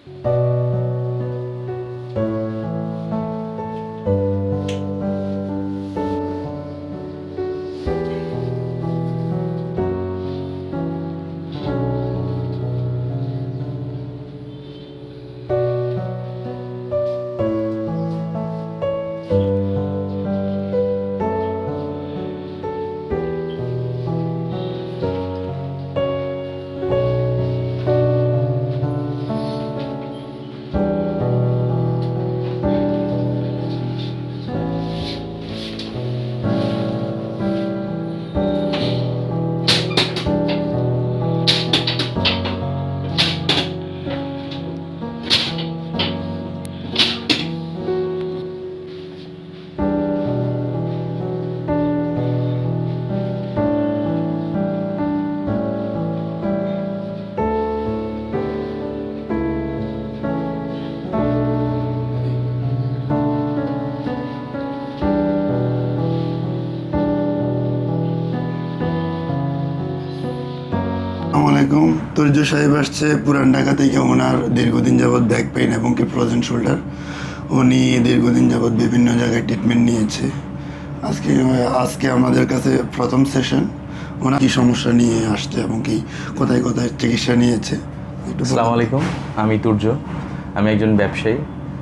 আসসালামাইকুম। তুর্য সাহেব আসছে পুরান ঢাকা থেকে। ওনার দীর্ঘদিন যাবৎ ব্যাক পেইন এবং কি ফ্রোজেন শোল্ডার। উনি দীর্ঘদিন যাবৎ বিভিন্ন জায়গায় ট্রিটমেন্ট নিয়েছে। আজকে আমাদের কাছে প্রথম সেশন। ওনার কী সমস্যা নিয়ে আসছে এবং কি কোথায় কোথায় চিকিৎসা নিয়েছে। আসসালামু আলাইকুম, আমি তুর্য, আমি একজন ব্যবসায়ী।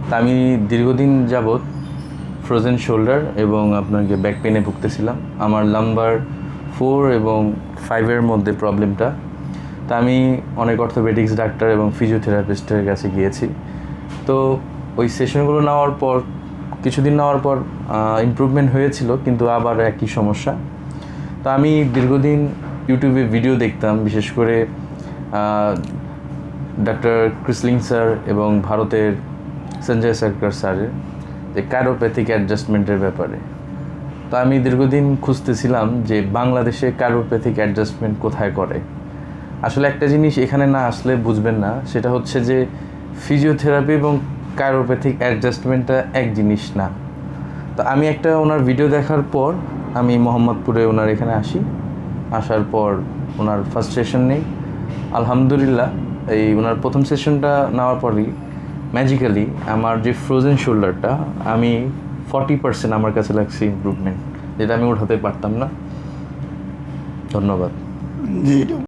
তা আমি দীর্ঘদিন যাবৎ ফ্রোজেন শোল্ডার এবং আপনাকে ব্যাক পেইনে ভুগতেছিলাম। আমার নাম্বার 4 এবং 5-এর মধ্যে প্রবলেমটা। তা আমি অনেক অর্থোপেডিক্স ডাক্তার এবং ফিজিওথেরাপিস্টের কাছে গিয়েছি। তো ওই সেশনগুলো নেওয়ার পর কিছুদিন নেওয়ার পর ইমপ্রুভমেন্ট হয়েছিল, কিন্তু আবার একই সমস্যা। তো আমি দীর্ঘদিন ইউটিউবে ভিডিও দেখতাম, বিশেষ করে ডাক্তার ক্রিসলিং স্যার এবং ভারতের সঞ্জয় সরকার স্যারের যে কাইরোপ্যাথিক অ্যাডজাস্টমেন্টের ব্যাপারে। তো আমি দীর্ঘদিন খুঁজতেছিলাম যে বাংলাদেশে কাইরোপ্যাথিক অ্যাডজাস্টমেন্ট কোথায় করে। আসলে একটা জিনিস এখানে না আসলে বুঝবেন না, সেটা হচ্ছে যে ফিজিওথেরাপি এবং কাইরোপ্যাথিক অ্যাডজাস্টমেন্টটা এক জিনিস না। তো আমি একটা ওনার ভিডিও দেখার পর আমি মোহাম্মদপুরে ওনার এখানে আসার পর ওনার ফার্স্ট সেশন নেই। আলহামদুলিল্লাহ, এই ওনার প্রথম সেশনটা নেওয়ার পরই ম্যাজিক্যালি আমার যে ফ্রোজেন শোল্ডারটা আমি 40% আমার কাছে লাগছে ইমপ্রুভমেন্ট, যেটা আমি উঠাতে পারতাম না। ধন্যবাদ। জি।